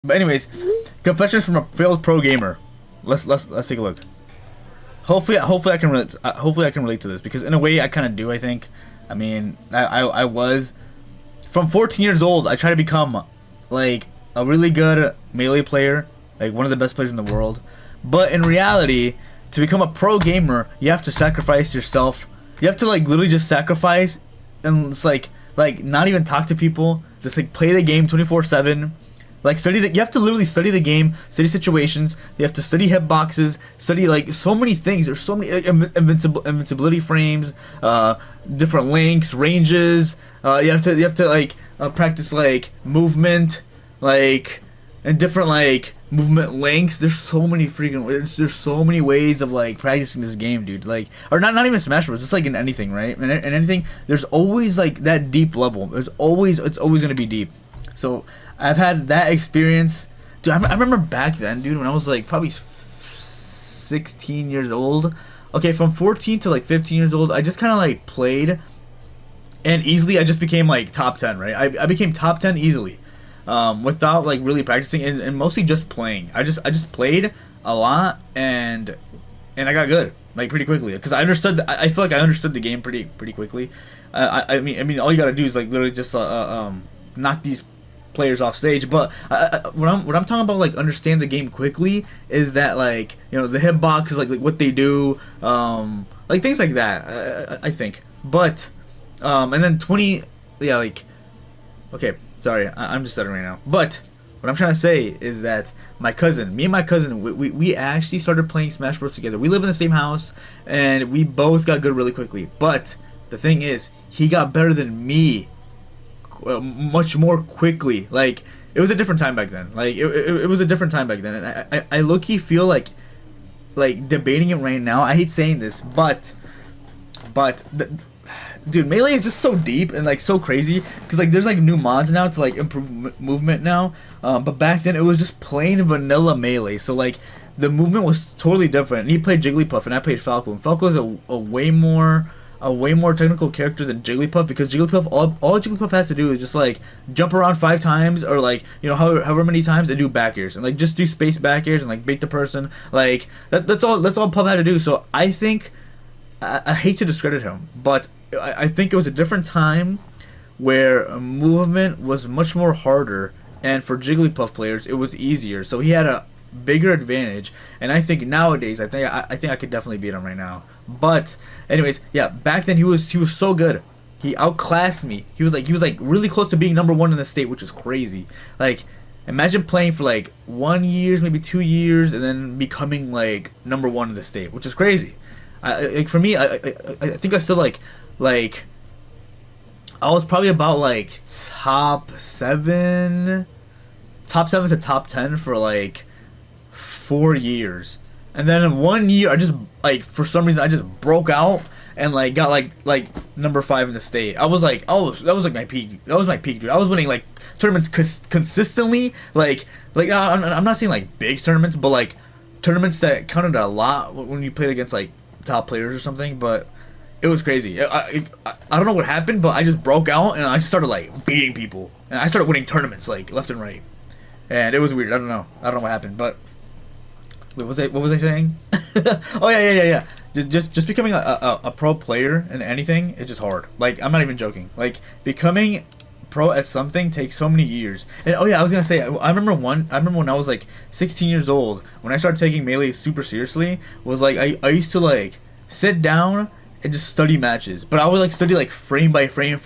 But anyways, confessions from a failed pro gamer. Let's take a look. Hopefully I can relate. Hopefully I can relate to this because in a way I kind of do. I think. I mean, I was from 14 years old. I tried to become like a really good melee player, like one of the best players in the world. But in reality, to become a pro gamer, you have to sacrifice yourself. You have to like literally just sacrifice, and it's like not even talk to people. Just like play the game 24/7. Like study the, you have to literally study the game, study situations. You have to study hitboxes, study like so many things. There's so many invincibility frames, different lengths, ranges. You have to like practice like movement, like and different like movement lengths. There's so many freaking there's so many ways of like practicing this game, dude. Like or not even Smash Bros. Just like in anything, right? In anything, there's always like that deep level. It's always gonna be deep. So I've had that experience, dude. I remember back then, dude, when I was like probably 16 years old. Okay, from 14 to like 15 years old, I just kind of like played, and easily I just became like top 10, right? I became top 10 easily, without like really practicing and mostly just playing. I just played a lot and I got good like pretty quickly because I understood. I feel like I understood the game pretty quickly. I mean, all you gotta do is like literally just knock these players off stage. But what I'm talking about, like understand the game quickly, is that like the hitbox is like what they do, like things like that. I think. But and then 20, yeah, like okay, sorry, I'm just stuttering right now. But what I'm trying to say is that me and my cousin, we actually started playing Smash Bros together. We live in the same house, and we both got good really quickly. But the thing is, he got better than me much more quickly. Like it was a different time back then. Like it was a different time back then. And I low-key feel like debating it right now. I hate saying this, but dude, melee is just so deep and like so crazy because like there's like new mods now to like improve movement now. But back then it was just plain vanilla melee. So like the movement was totally different. And he played Jigglypuff and I played Falco. And Falco is a way more technical character than Jigglypuff because Jigglypuff, all Jigglypuff has to do is just like jump around 5 times or like however many times and do back airs and like just do space back airs and like bait the person. Like that's all Puff had to do. So I think I hate to discredit him, but I think it was a different time where movement was much more harder, and for Jigglypuff players it was easier. So he had a bigger advantage, and I think nowadays I think I could definitely beat him right now. But anyways, yeah, back then he was so good. He outclassed me. He was like really close to being number 1 in the state, which is crazy. Like imagine playing for like 1 year, maybe 2 years, and then becoming like number 1 in the state, which is crazy. Like for me, I think I still like I was probably about like top 7 to top 10 for like 4 years. And then in 1 year I just like for some reason I just broke out and like got like number 5 in the state. I was like, oh, that was like my peak. That was my peak, dude. I was winning like tournaments consistently. Like I'm not saying like big tournaments, but like tournaments that counted a lot when you played against like top players or something. But it was crazy. I don't know what happened, but I just broke out and I just started like beating people, and I started winning tournaments like left and right, and it was weird. I don't know what happened, but wait, what was I saying? Oh yeah. Just becoming a pro player in anything is just hard. Like I'm not even joking. Like becoming pro at something takes so many years. And oh yeah, I was gonna say I remember when I was like 16 years old when I started taking melee super seriously. Was like I used to like sit down and just study matches, but I would like study like frame by frame,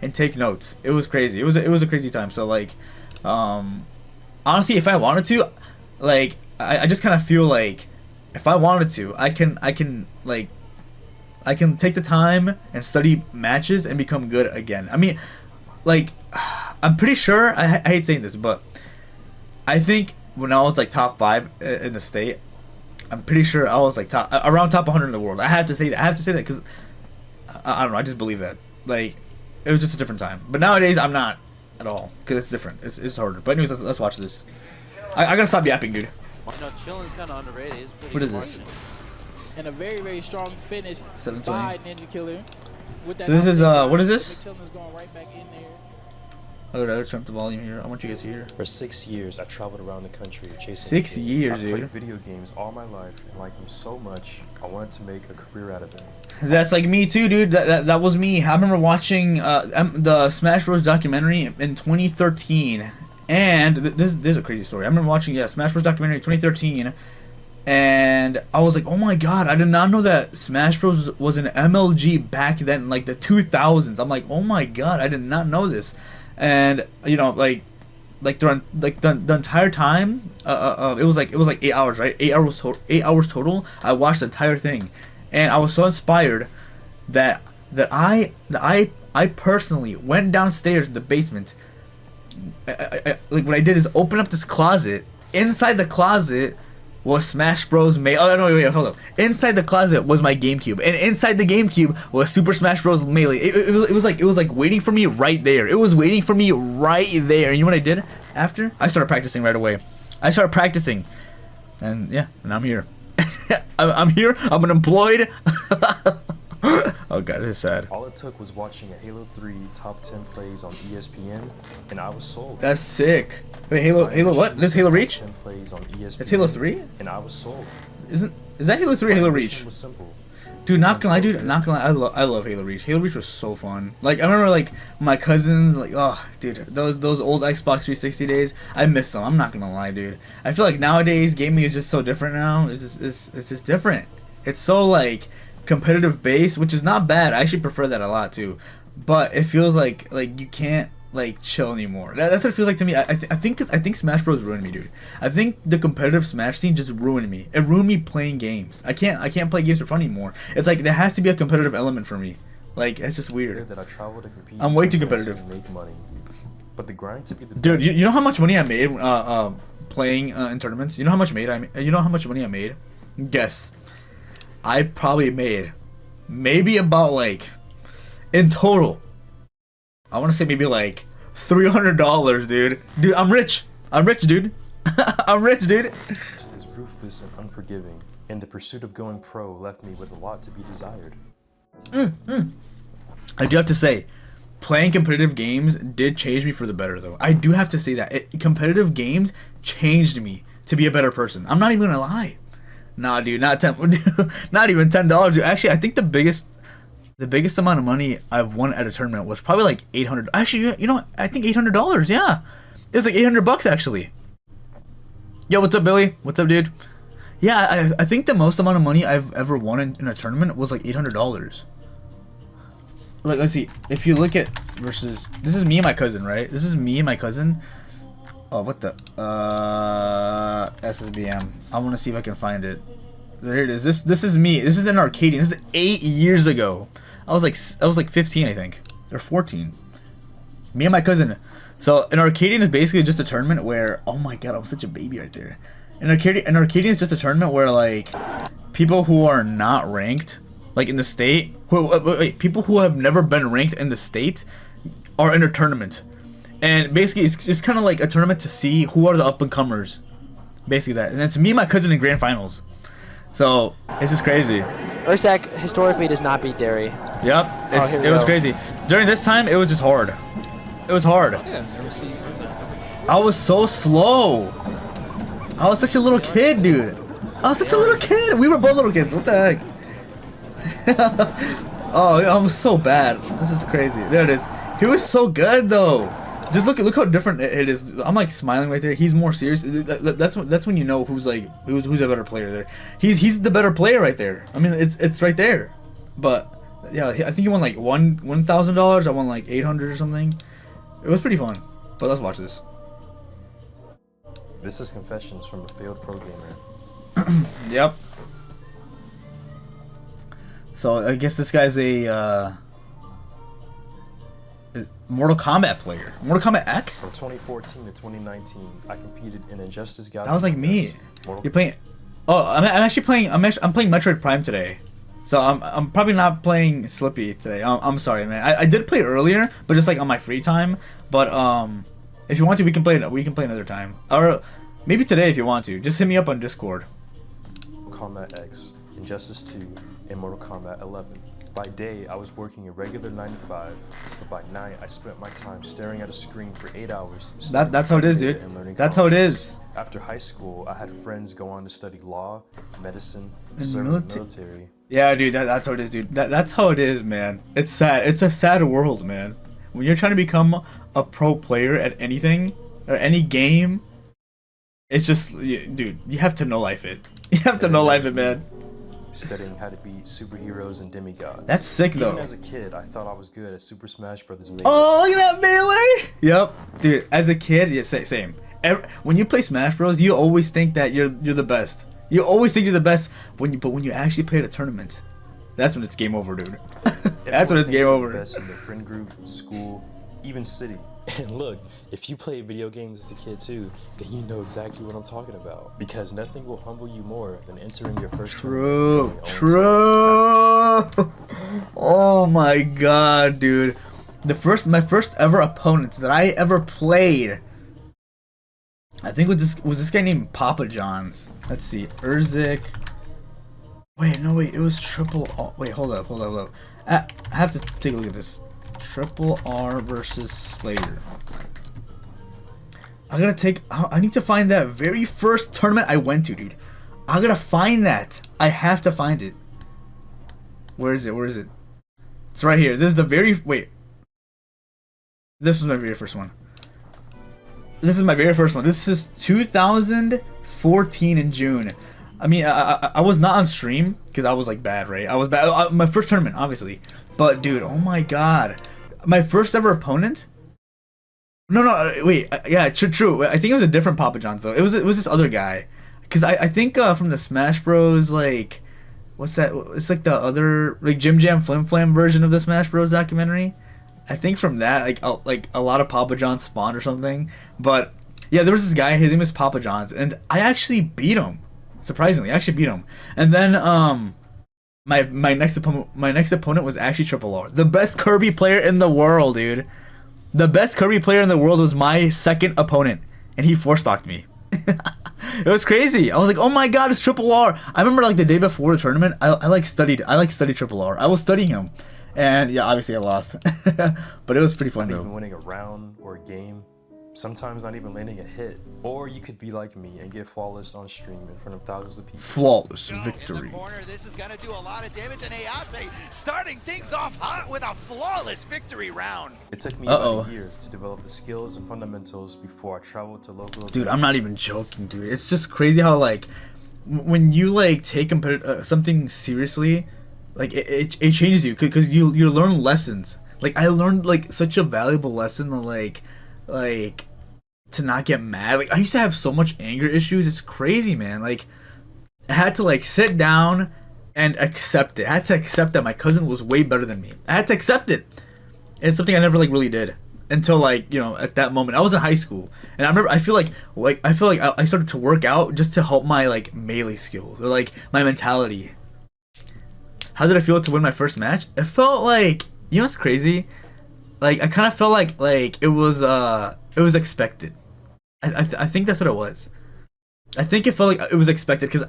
and take notes. It was crazy. It was a crazy time. So like, honestly, if I wanted to, like, I just kind of feel like if I wanted to, I can take the time and study matches and become good again. I mean, like, I'm pretty sure. I hate saying this, but I think when I was like top 5 in the state, I'm pretty sure I was like around top 100 in the world. I have to say that because I don't know. I just believe that. Like, it was just a different time. But nowadays, I'm not at all because it's different. It's harder. But anyways, let's watch this. I gotta stop yapping, dude. Chillin's kind of underrated. It's pretty what is this? And a very strong finish 720. by Ninja Killer. With that so this is what is this? Chillin's going right back in there. I'll turn up the volume here. I want you guys to hear. For 6 years, I traveled around the country chasing. 6 years, dude. I played video games all my life and liked them so much, I wanted to make a career out of them. That's like me too, dude. That was me. I remember watching the Smash Bros. Documentary in 2013, and this is a crazy story. I remember watching Smash Bros. Documentary in 2013, and I was like, oh my god, I did not know that Smash Bros. Was an MLG back then, in like the 2000s. I'm like, oh my god, I did not know this, and you know, like during the entire time, it was like 8 hours, right? 8 hours total. 8 hours total. I watched the entire thing. And I was so inspired that I personally went downstairs to the basement. Like what I did is open up this closet. Inside the closet was Smash Bros. Oh no, wait, hold up. Inside the closet was my GameCube, and inside the GameCube was Super Smash Bros. Melee. It was like waiting for me right there. It was waiting for me right there. And you know what I did after? I started practicing right away. I started practicing, and yeah, and I'm here. I'm here. I'm unemployed. Oh god, this is sad. All it took was watching a Halo 3 top 10 plays on ESPN, and I was sold. That's sick. Wait, Halo what? This Halo Reach? 10 plays on ESPN, It's Halo 3? and I was sold. Is that Halo 3 or Halo My Reach? mission was simple. Dude, not gonna lie, I'm so dude. good. Not gonna lie. I love Halo Reach. Halo Reach was so fun. Like I remember, like my cousins, like oh, dude, those old Xbox 360 days. I miss them. I'm not gonna lie, dude. I feel like nowadays gaming is just so different now. It's just different. It's so like competitive based, which is not bad. I actually prefer that a lot too. But it feels like you can't like chill anymore. That's what it feels like to me. I think Smash Bros ruined me, dude. I think the competitive Smash scene just ruined me. It ruined me playing games. I can't play games for fun anymore. It's like there has to be a competitive element for me. Like it's just weird. That I travel to compete. I'm way to too invest competitive. and make money. But the grind to be the Dude, best. you know how much money I made playing in tournaments? You know how much money I made? Guess. I probably made maybe about like in total, I want to say maybe like $300, dude. Dude, I'm rich. I'm rich, dude. I'm rich, dude. Is ruthless and unforgiving, and the pursuit of going pro left me with a lot to be desired. I do have to say, playing competitive games did change me for the better, though. I do have to say that competitive games changed me to be a better person. I'm not even gonna lie. Nah, dude, not not even $10. Dude. Actually, I think the biggest amount of money I've won at a tournament was probably like $800. Actually, you know what? I think $800. Yeah, it was like $800 actually. Yo, what's up, Billy? What's up, dude? Yeah, I think the most amount of money I've ever won in a tournament was like $800. Like, let's see. If you look at versus, this is me and my cousin, right? This is me and my cousin. Oh, what the SSBM. I want to see if I can find it. There it is. This is me. This is an Arcadian. This is 8 years ago. I was like 15, I think, or 14. Me and my cousin. So an Arcadian is basically just a tournament where, oh my god, I'm such a baby right there. An Arcadian is just a tournament where like people who are not ranked, like in the state, people who have never been ranked in the state, are in a tournament. And basically, it's kind of like a tournament to see who are the up and comers. Basically that, and it's me and my cousin in grand finals. So it's just crazy. Ursak historically does not beat Derry. Yep, it was crazy. During this time, it was just hard. It was hard. I was so slow. I was such a little kid, dude. I was such a little kid. We were both little kids. What the heck? Oh, I was so bad. This is crazy. There it is. He was so good though. Just look how different it is. I'm like smiling right there. He's more serious. That's when you know who's a better player there. He's the better player right there. I mean, it's right there. But yeah, I think he won like $1,000. I won like 800 or something. It was pretty fun. But let's watch this. This is confessions from a failed pro gamer. Yep. So I guess this guy's a Mortal Kombat player. Mortal Kombat X? From 2014 to 2019, I competed in Injustice Gods. That was like me. Mortal You're playing. Oh, I'm actually playing. I'm playing Metroid Prime today. So I'm probably not playing Slippy today. I'm sorry, man. I did play earlier, but just like on my free time. But if you want to, we can play another time, or maybe today if you want to. Just hit me up on Discord. Kombat X, Injustice 2, and Mortal Kombat 11. By day, I was working a regular 9 to 5, but by night, I spent my time staring at a screen for 8 hours. That's how it is, dude. And learning That's how it college. is. After high school, I had friends go on to study law, medicine, And serve in the military. Yeah, dude, that's how it is, dude. That's how it is, man. It's sad. It's a sad world, man. When you're trying to become a pro player at anything or any game, it's just, dude, you have to know life it. You have to know life it, man. Studying how to beat superheroes and demigods. That's sick, though. Even as a kid, I thought I was good at Super Smash Bros. Melee. Oh, look at that melee! Yep, dude. As a kid, yeah, same. When you play Smash Bros, you always think that you're the best. You always think you're the best but when you actually play at a tournament, that's when it's game over, dude. That's when it's game over. Best in their friend group, school, even city. And look, if you play video games as a kid too, then you know exactly what I'm talking about. Because nothing will humble you more than entering your first tournament. True. Oh my god, dude. My first ever opponent that I ever played, I think was this guy named Papa John's. Let's see, Urzik. Wait, it was Triple R. Wait, hold up. I have to take a look at this. Triple R versus Slater. I need to find that very first tournament I went to, dude. I gotta find that. I have to find it. Where is it? It's right here. This is This was my very first one. This is 2014 in June. I mean, I was not on stream because I was like bad, right? I was bad. My first tournament, obviously. But dude, oh my god, my first ever opponent. No, wait, yeah, true. I think it was a different Papa John's though. It was this other guy, because I think from the Smash Bros. Like, what's that? It's like the other like Jim Jam Flim Flam version of the Smash Bros. Documentary. I think from that like a lot of Papa John's spawned or something. But yeah, there was this guy. His name is Papa John's, and I actually beat him. Surprisingly, I actually beat him. And then my next opponent was actually Triple R, the best Kirby player in the world, dude. The best Kirby player in the world was my second opponent, and he four-stocked me. It was crazy. I was like, oh my god, it's Triple R. I remember like the day before the tournament, I studied Triple R. I was studying him, and yeah, obviously I lost, but it was pretty fun Not though. even winning a round or a game. Sometimes not even landing a hit. Or you could be like me and get flawless on stream in front of thousands of people. Flawless In victory. the corner, this is gonna do a lot of damage, and Ayase starting things off hot with a flawless victory round. It took me about a year to develop the skills and fundamentals before I traveled to local. Dude, I'm not even joking, dude. It's just crazy how like when you like take something seriously, like it changes you because you learn lessons. Like I learned like such a valuable lesson of like to not get mad. Like I used to have so much anger issues. It's crazy, man. Like I had to like sit down and accept it. I had to accept that my cousin was way better than me. I had to accept it. And it's something I never like really did until like, you know, at that moment. I was in high school, and I feel like I started to work out just to help my like melee skills or like my mentality. How did I feel to win my first match? It felt like, you know what's crazy? Like I kind of felt like it was expected. I think that's what it was. I think it felt like it was expected because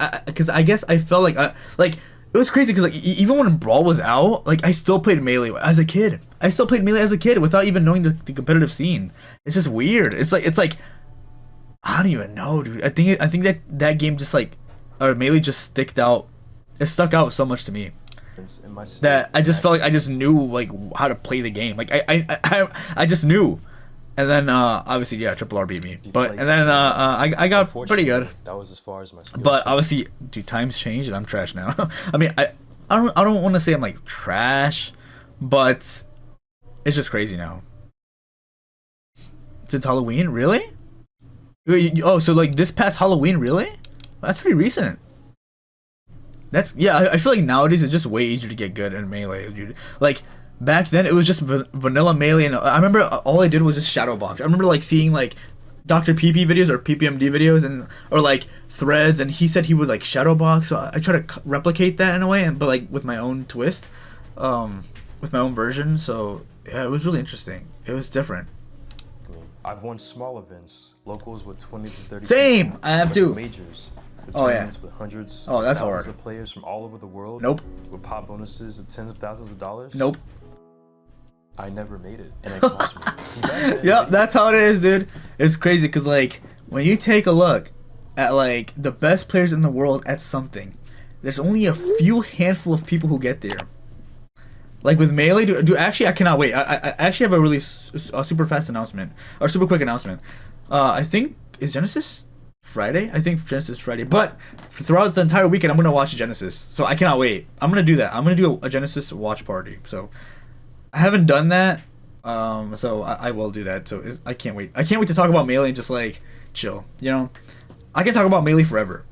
I guess I felt like it was crazy because like even when Brawl was out, like I still played Melee as a kid. I still played Melee as a kid without even knowing the competitive scene. It's just weird. It's like I don't even know, dude. I think that game just like, or Melee just stuck out so much to me. That I just felt like I just knew like how to play the game. Like I just knew. And then obviously yeah, Triple R beat me. But and then I got pretty good. That was as far as my skills. But obviously, dude, times change and I'm trash now. I mean, I don't want to say I'm like trash, but it's just crazy now. Since Halloween, really? Oh, so like this past Halloween, really? That's pretty recent. I feel like nowadays it's just way easier to get good in Melee, dude. Like back then it was just vanilla Melee, and I remember all I did was just shadow box. I remember like seeing like Dr. PP videos or PPMD videos or like threads, and he said he would like shadow box, so I try to replicate that in a way, but like with my own twist, with my own version. So yeah, it was really interesting. It was different. I've won small events, locals with 20 to 30. Same, I have too. Majors The Oh, yeah. tournaments with hundreds Oh, that's thousands hard. of players from all over the world. Nope. With pop bonuses of tens of thousands of dollars. Nope. I never made it, and it cost me. See, back then, Yep, that's how it is, dude. It's crazy because like when you take a look at like the best players in the world at something, there's only a few handful of people who get there. Like with Melee, dude, actually I cannot wait. I actually have a really super fast announcement or super quick announcement. I think is Genesis Friday. I think Genesis Friday, but throughout the entire weekend I'm gonna watch Genesis, so I cannot wait. I'm gonna do that. I'm gonna do a Genesis watch party. So I haven't done that, so I will do that. So I can't wait. I can't wait to talk about Melee and just like chill. You know, I can talk about Melee forever.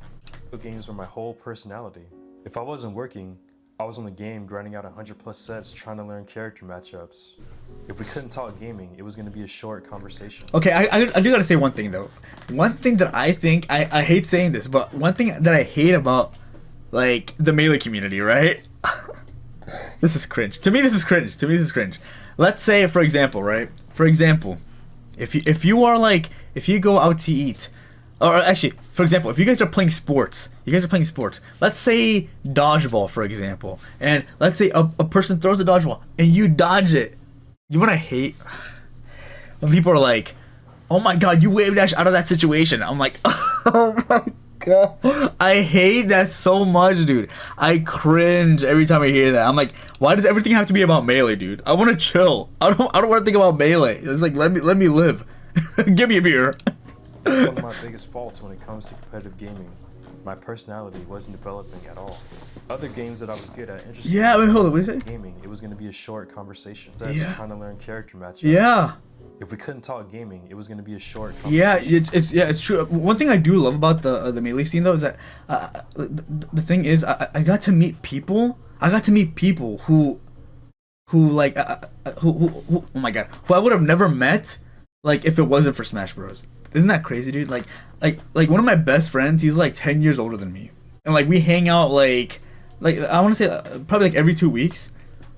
Video games were my whole personality. If I wasn't working, I was on the game grinding out 100+ sets trying to learn character matchups. If we couldn't talk gaming, it was going to be a short conversation. Okay, I do gotta say one thing though. One thing that I think I hate saying this, but one thing that I hate about like the Melee community, right? This is cringe. To me, this is cringe. Let's say, for example, right? For example, if you go out to eat, or actually, for example, if you guys are playing sports, let's say dodgeball, for example, and let's say a person throws the dodgeball and you dodge it. You know what I hate? When people are like, "Oh my god, you wave dash out of that situation." I'm like, "Oh my god." I hate that so much, dude. I cringe every time I hear that. I'm like, why does everything have to be about Melee, dude? I want to chill. I don't want to think about Melee. It's like, let me live. Give me a beer. That's one of my biggest faults when it comes to competitive gaming. My personality wasn't developing at all. Other games that I was good at, interested Yeah, wait, hold on. What did you say? gaming, it was going to be a short conversation. Yeah. Trying to learn character matchups. Yeah. If we couldn't talk gaming, it was going to be a short Yeah, conversation. it's true. One thing I do love about the Melee scene though is that the thing is I got to meet people. Who like who oh my god, who I would have never met like if it wasn't for Smash Bros. Isn't that crazy, dude? Like one of my best friends, he's like 10 years older than me, and like we hang out like I want to say probably like every 2 weeks,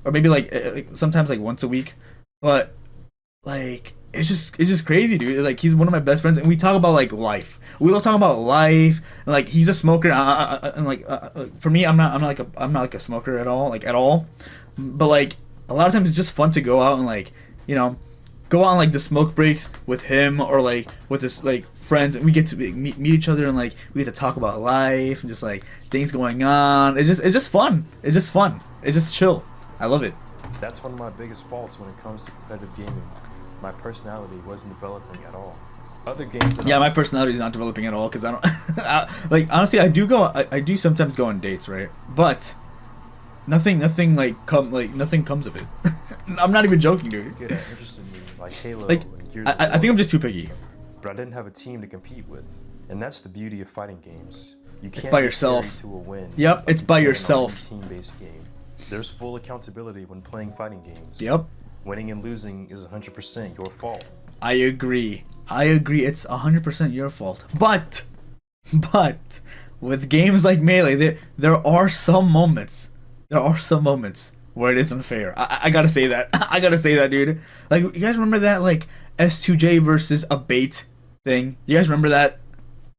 or maybe like sometimes like once a week, but like it's just crazy, dude. Like he's one of my best friends, and we talk about like life. We love talking about life, and like he's a smoker, and like for me, I'm not like a smoker at all, but like a lot of times it's just fun to go out and like go on like the smoke breaks with him or like with his like friends, and we get to meet each other, and like we get to talk about life and just like things going on. It's just fun. It's just chill. I love it. That's one of my biggest faults when it comes to competitive gaming. My personality wasn't developing at all. Other games that Yeah, my personality is not developing at all because I don't like honestly I do sometimes go on dates, right? But nothing comes of it. I'm not even joking, dude. good at interested me, like Halo Like and Gears I of think War. I'm just too picky. But I didn't have a team to compete with, and that's the beauty of fighting games. You can't by be yourself. carried to a win. Yep, like it's you by can on yourself. any team-based game. There's full accountability when playing fighting games. Yep. Winning and losing is 100% your fault. I agree. It's 100% your fault. But with games like Melee, there are some moments where it is unfair. I gotta say that. I gotta say that, dude. Like, you guys remember that like S2J versus a bait thing? You guys remember that?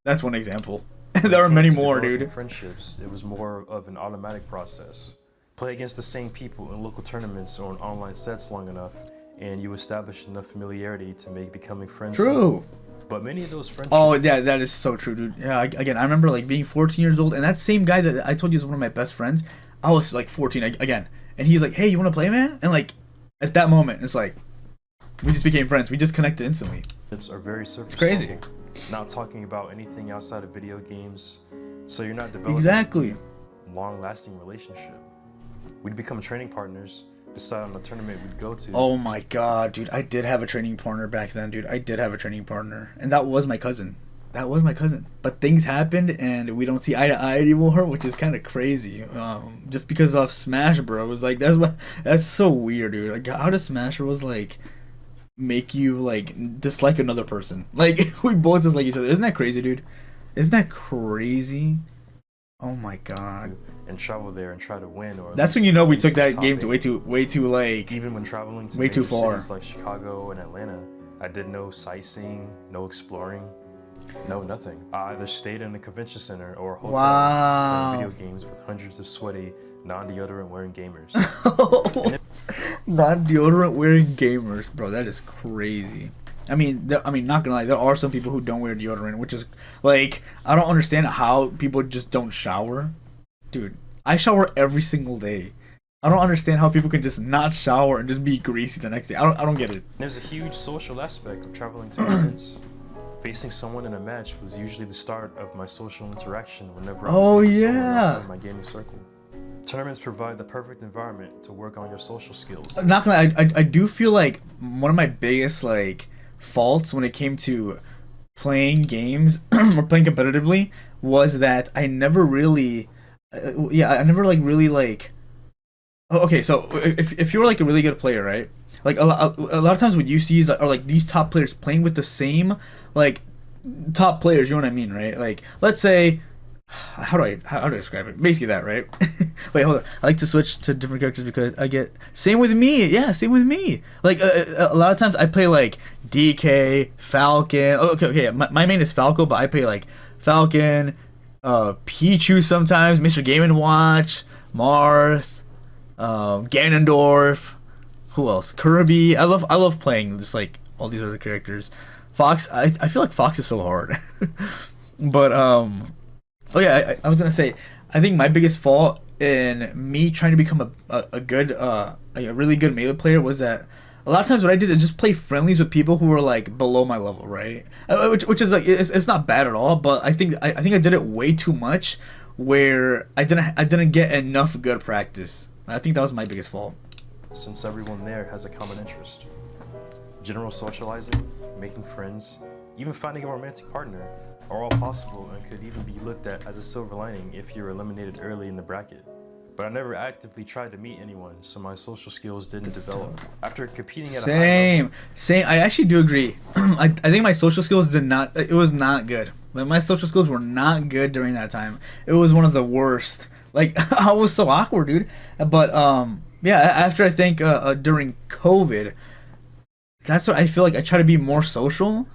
That's one example. There are When it many came to more, developing dude. Friendships, it was more of an automatic process. Play against the same people in local tournaments or in online sets long enough, and you establish enough familiarity to make becoming friends. True. But many of those friendships. Oh yeah, that is so true, dude. Yeah, again, I remember like being 14 years old, and that same guy that I told you is one of my best friends. I was like 14 again, and he's like, "Hey, you want to play, man?" And like, at that moment, it's like we just became friends. We just connected instantly. Are very surface crazy. level, not talking about anything outside of video games, so you're not developing Exactly. a long-lasting relationship. We'd become training partners, decide on the tournament we'd go to. Oh my god, dude! I did have a training partner back then, dude. I did have a training partner, and that was my cousin. But things happened, and we don't see eye to eye anymore, which is kind of crazy. Just because of Smash Bros. Like that's so weird, dude. Like, how does Smash Bros. Like make you like dislike another person? Like we both dislike each other. Isn't that crazy, dude? Isn't that crazy? Oh my god. And travel there and try to win. Or at That's least when you know we place took in the that top game to eight. way too like Even when traveling to way too major far. cities like Chicago and Atlanta, I did no sightseeing, no exploring. No, nothing. I either stayed in a convention center or a hotel Wow. playing video games with hundreds of sweaty, non-deodorant wearing gamers. Non-deodorant wearing gamers, bro. That is crazy. I mean, not gonna lie, there are some people who don't wear deodorant, which is like, I don't understand how people just don't shower. Dude, I shower every single day. I don't understand how people can just not shower and just be greasy the next day. I don't get it. There's a huge social aspect of traveling to events. Facing someone in a match was usually the start of my social interaction whenever I was with someone outside my gaming circle. Tournaments provide the perfect environment to work on your social skills. Not gonna lie, I do feel like one of my biggest like faults when it came to playing games or playing competitively was that I never really I never like really like okay, so if you're like a really good player, right, like a lot of times what you see is are like these top players playing with the same like top players, you know what I mean, right? Like, let's say, how do I describe it? Basically that, right? Wait, hold on. I like to switch to different characters because I get same with me. Yeah, same with me. Like a lot of times I play like DK, Falcon. Oh, okay. My main is Falco, but I play like Falcon, Pichu sometimes, Mr. Game and Watch, Marth, Ganondorf. Who else? Kirby. I love playing just like all these other characters. Fox. I feel like Fox is so hard. But oh yeah, I was gonna say, I think my biggest fault in me trying to become a good a really good Melee player was that a lot of times what I did is just play friendlies with people who were like below my level, right? Which is like it's not bad at all, but I think I did it way too much, where I didn't get enough good practice. I think that was my biggest fault. Since everyone there has a common interest. General socializing, making friends, even finding a romantic partner are all possible and could even be looked at as a silver lining if you're eliminated early in the bracket. But I never actively tried to meet anyone, so my social skills didn't develop. After competing at a high level, same. I actually do agree. I think my social skills it was not good. My social skills were not good during that time. It was one of the worst. Like, I was so awkward, dude. But yeah, after I think during COVID, that's what I feel like I try to be more social.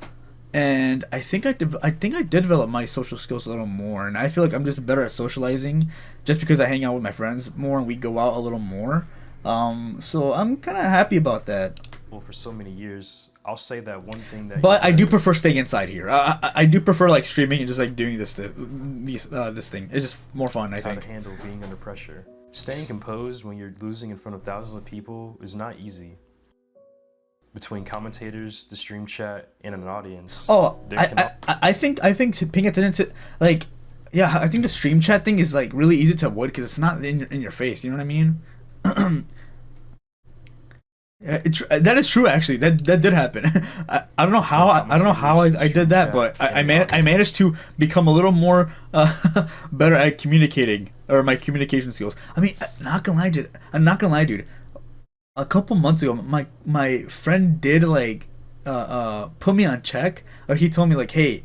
And I think I did develop my social skills a little more, and I feel like I'm just better at socializing, just because I hang out with my friends more and we go out a little more. So I'm kind of happy about that. Well, for so many years, I'll say that one thing that. But I do prefer staying inside here. I do prefer like streaming and just like doing this thing. It's just more fun, I think. How to handle being under pressure. Staying composed when you're losing in front of thousands of people is not easy. Between commentators, the stream chat, and an audience. Oh, I think paying attention to like, yeah, I think the stream chat thing is like really easy to avoid because it's not in your face. You know what I mean? Yeah, that is true actually. That did happen. I don't know how I did that, but I managed to become a little more better at communicating, or my communication skills. I mean, I'm not gonna lie, dude. A couple months ago, my friend did like put me on check, or he told me like, hey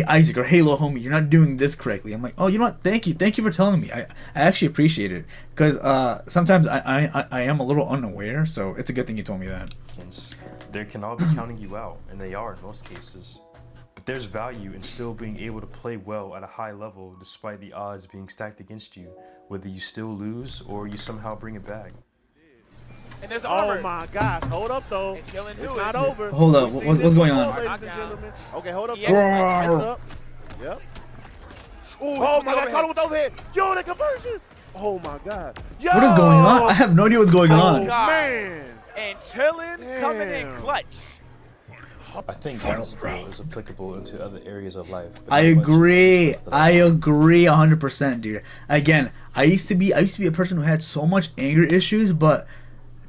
Isaac, or hey little homie, you're not doing this correctly. I'm like, oh, you know what? Thank you for telling me. I actually appreciate it, because sometimes I am a little unaware, so it's a good thing you told me that. They can all be counting you out, and they are in most cases. But there's value in still being able to play well at a high level despite the odds being stacked against you, whether you still lose or you somehow bring it back. And there's armor. Oh my gosh, hold up though. And Killin It's knew not it. over. Hold up, We've what's seen this going before, on? ladies and Knockdown. gentlemen. Okay, hold up. Yeah. That's up. Yep. Ooh, Oh my god, caught him with overhead. Yo, that conversion. Oh my god. Yo! What is going on? I have no idea what's going Oh on. man. And Chillin coming in Damn. clutch. I think one skill is applicable into other areas of life. but I not much agree. stuff that I agree 100%, dude. Again, I used to be a person who had so much anger issues, but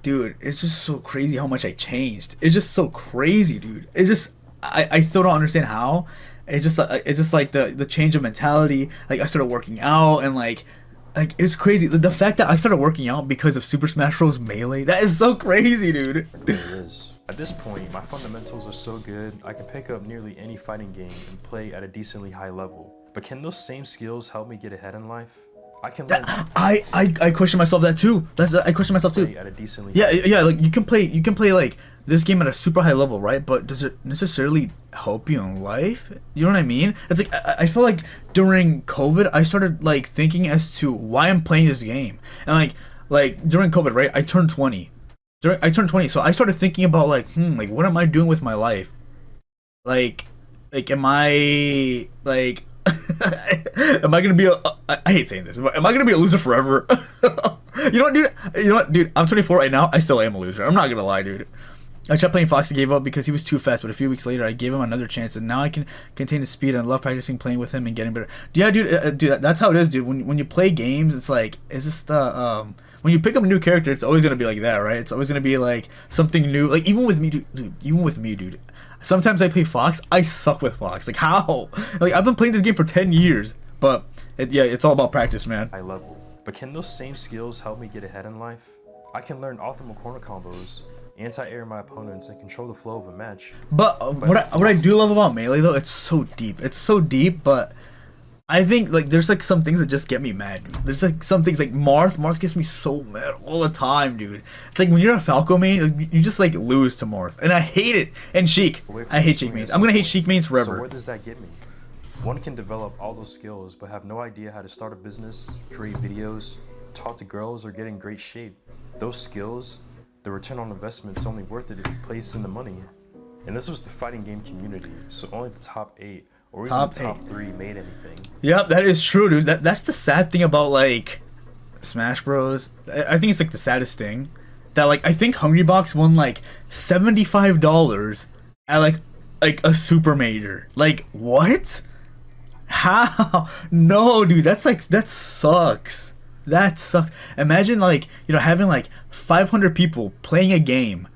dude, it's just so crazy how much I changed. It's just so crazy, dude. It's just I still don't understand how. It's just like the change of mentality. Like, I started working out, and like it's crazy. The fact that I started working out because of Super Smash Bros. Melee, that is so crazy, dude. It really is. At this point, my fundamentals are so good, I can pick up nearly any fighting game and play at a decently high level. But can those same skills help me get ahead in life? I can learn I question myself that too. I question myself too. at a decently Yeah, like you can play like this game at a super high level, right? But does it necessarily help you in life? You know what I mean? It's like I feel like during COVID, I started like thinking as to why I'm playing this game, and like during COVID, right? I turned 20. I turned 20, so I started thinking about like what am I doing with my life? Like am I like am I gonna be I hate saying this, but am I gonna be a loser forever? You know what, dude? I'm 24 right now. I still am a loser. I'm not gonna lie, dude. I tried playing Fox and gave up because he was too fast, but a few weeks later I gave him another chance, and now I can contain his speed, and I love practicing playing with him and getting better. Yeah, dude, that's how it is, dude. When you play games, it's like, is this the when you pick up a new character, it's always gonna be like that, right? It's always gonna be like something new. Like even with me, dude. Sometimes I play Fox. I suck with Fox. Like how? Like I've been playing this game for 10 years, but it's all about practice, man. high level. But can those same skills help me get ahead in life? I can learn optimal corner combos, anti-air my opponents, and control the flow of a match. But what I do love about Melee though, it's so deep. It's so deep, but I think like there's like some things that just get me mad, dude. There's like some things like Marth gets me so mad all the time, dude. It's like when you're a Falco main, like, you just like lose to Marth, and I hate it. And Sheik, I hate Sheik mains. I'm gonna hate Sheik mains So forever. where does that get me? One can develop all those skills, but have no idea how to start a business, create videos, talk to girls, or get in great shape. Those skills, the return on investment is only worth it if you place in the money. And this was the fighting game community, so only the top 8 or even Top the top 8. 3 made anything. Yep, that is true, dude. That's the sad thing about like Smash Bros. I think it's like the saddest thing that like I think Hungrybox won like $75 at like a super major. Like what? How? No, dude. That sucks. That sucks. Imagine like having like 500 people playing a game.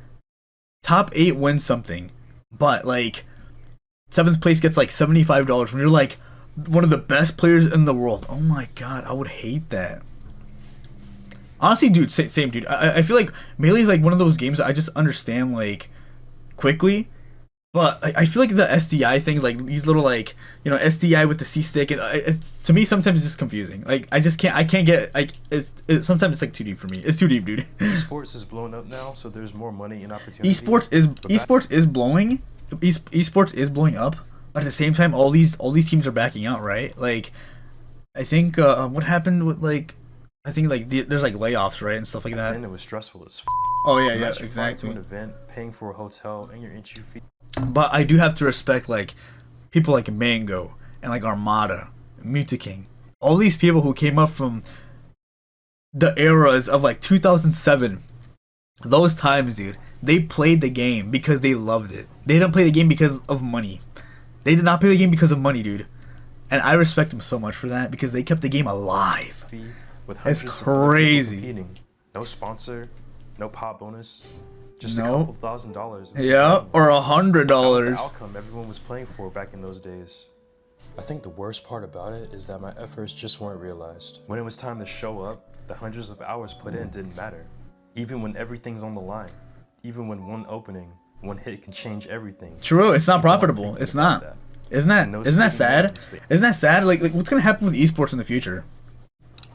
Top 8 wins something, but like 7th place gets like $75 when you're like one of the best players in the world. Oh my god, I would hate that. Honestly, dude, same dude. I feel like Melee is like one of those games that I just understand like quickly, but I feel like the SDI things, like these little like SDI with the C stick, and to me sometimes it's just confusing. Like I can't get like sometimes it's like too deep for me. It's too deep, dude. Esports is blown up now, so there's more money and opportunity. Esports is blowing. Esports is blowing up, but at the same time, all these teams are backing out, right? Like, I think what happened with like, I think like there's like layoffs, right, and stuff like that. And it was stressful as Oh yeah, Imagine flying exactly. to an event, paying for a hotel, and your entry fee. But I do have to respect like people like Mango and like Armada, Mutaking, all these people who came up from the eras of like 2007. Those times, dude, they played the game because they loved it. They didn't play the game because of money. They did not play the game because of money, dude. And I respect them so much for that because they kept the game alive. With It's hundreds of other people crazy. competing. No sponsor, no pop bonus, just No. a couple $1,000s. Yeah, or That was $100. the outcome everyone was playing for back in those days. I think the worst part about it is that my efforts just weren't realized. When it was time to show up, the hundreds of hours put in didn't matter. Even when everything's on the line. Even when one opening, one hit can change everything. True, it's not People aren't profitable. thinking It's about not. that. Isn't And those that fleeting sad? moments, Isn't that sad? Like what's gonna happen with esports in the future?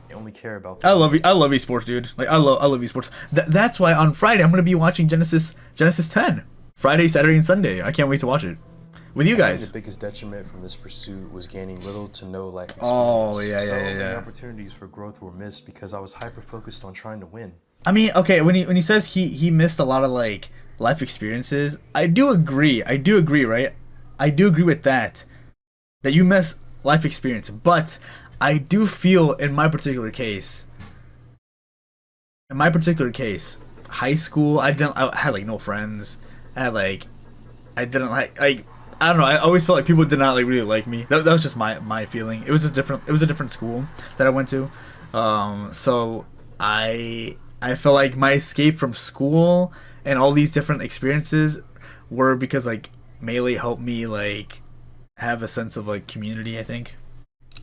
They only care about I love esports, dude. Like I love esports. That's why on Friday I'm gonna be watching Genesis 10. Friday, Saturday, and Sunday. I can't wait to watch it with you I think guys. the biggest detriment from this pursuit was gaining little to no life experience. Oh, yeah. So many opportunities for growth were missed because I was hyper focused on trying to win. I mean, okay, when he says he missed a lot of like life experiences, I do agree, right? I do agree with that you miss life experience, but I do feel in my particular case, high school, I had like no friends. I don't know. I always felt like people did not like really like me. That was just my feeling. It was a different school that I went to. So I felt like my escape from school and all these different experiences were because like Melee helped me like have a sense of like community, I think.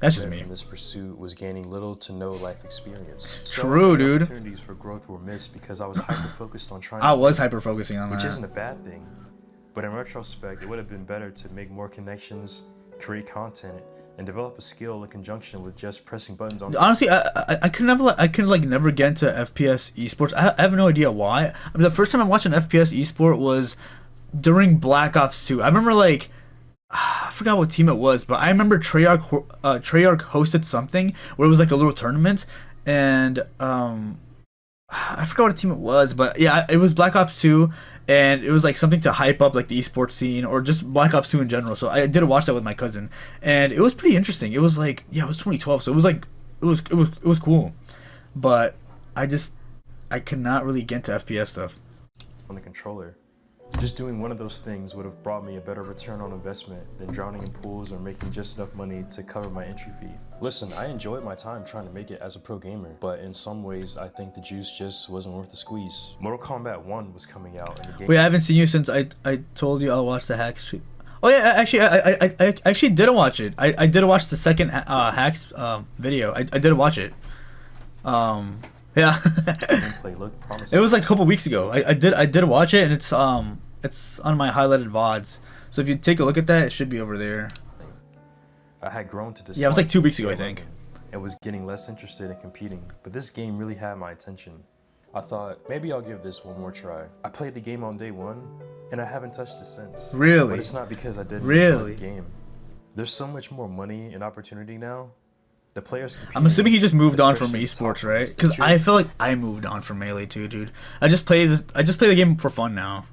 That's just me. From this pursuit was gaining little to no life experience. True, many dude. Opportunities for growth were missed because I was hyper focused on trying. I to was win, hyper focusing on which that. isn't a bad thing. But in retrospect, it would have been better to make more connections, create content, and develop a skill in conjunction with just pressing buttons on. Honestly, I could never never get into FPS esports. I have no idea why. I mean, the first time I watched an FPS esport was during Black Ops 2. I remember like I forgot what team it was, but I remember Treyarch hosted something where it was like a little tournament, and I forgot what team it was, but yeah, it was Black Ops 2, and it was like something to hype up like the esports scene or just Black Ops 2 in general. So I did watch that with my cousin, and it was pretty interesting. It was like, yeah, it was 2012, so it was like it was cool, but I could not really get into FPS stuff on the controller. Just doing one of those things would have brought me a better return on investment than drowning in pools or making just enough money to cover my entry fee. Listen, I enjoyed my time trying to make it as a pro gamer, but in some ways I think the juice just wasn't worth the squeeze. Mortal Kombat 1 was coming out and the game— Wait, I haven't seen you since I told you I'll watch the hacks. Oh yeah, actually I actually did watch it. I did watch the second hacks video. I did watch it. Yeah. gameplay looked promising. It was like a couple weeks ago. I did watch it, and it's on my highlighted VODs. So if you take a look at that, it should be over there. I had grown to dislike— Yeah, it was like 2 weeks ago, I think. And was getting less interested in competing, but this game really had my attention. I thought, maybe I'll give this one more try. I played the game on day one, and I haven't touched it since. Really? But it's not because I didn't Really? enjoy the game. There's so much more money and opportunity now. The players competing— I'm assuming he just moved on from especially esports, top right? ones. Because I feel like I moved on from Melee too, dude. I just play the game for fun now.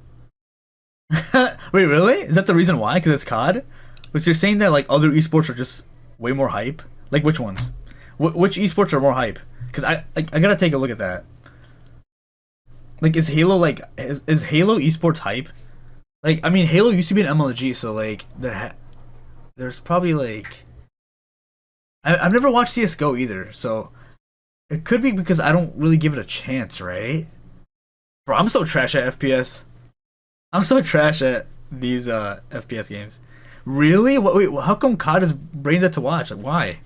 Wait, really? Is that the reason why? Because it's COD? But you're saying that like other esports are just way more hype? Like which ones? Which esports are more hype? Because I gotta take a look at that. Like is Halo like is Halo esports hype? Like I mean Halo used to be an MLG, so like there's probably like I've never watched CS:GO either, so it could be because I don't really give it a chance, right? Bro, I'm so trash at FPS. I'm so trash at these FPS games. Really? Wait, how come COD is brain dead to watch? Like, why?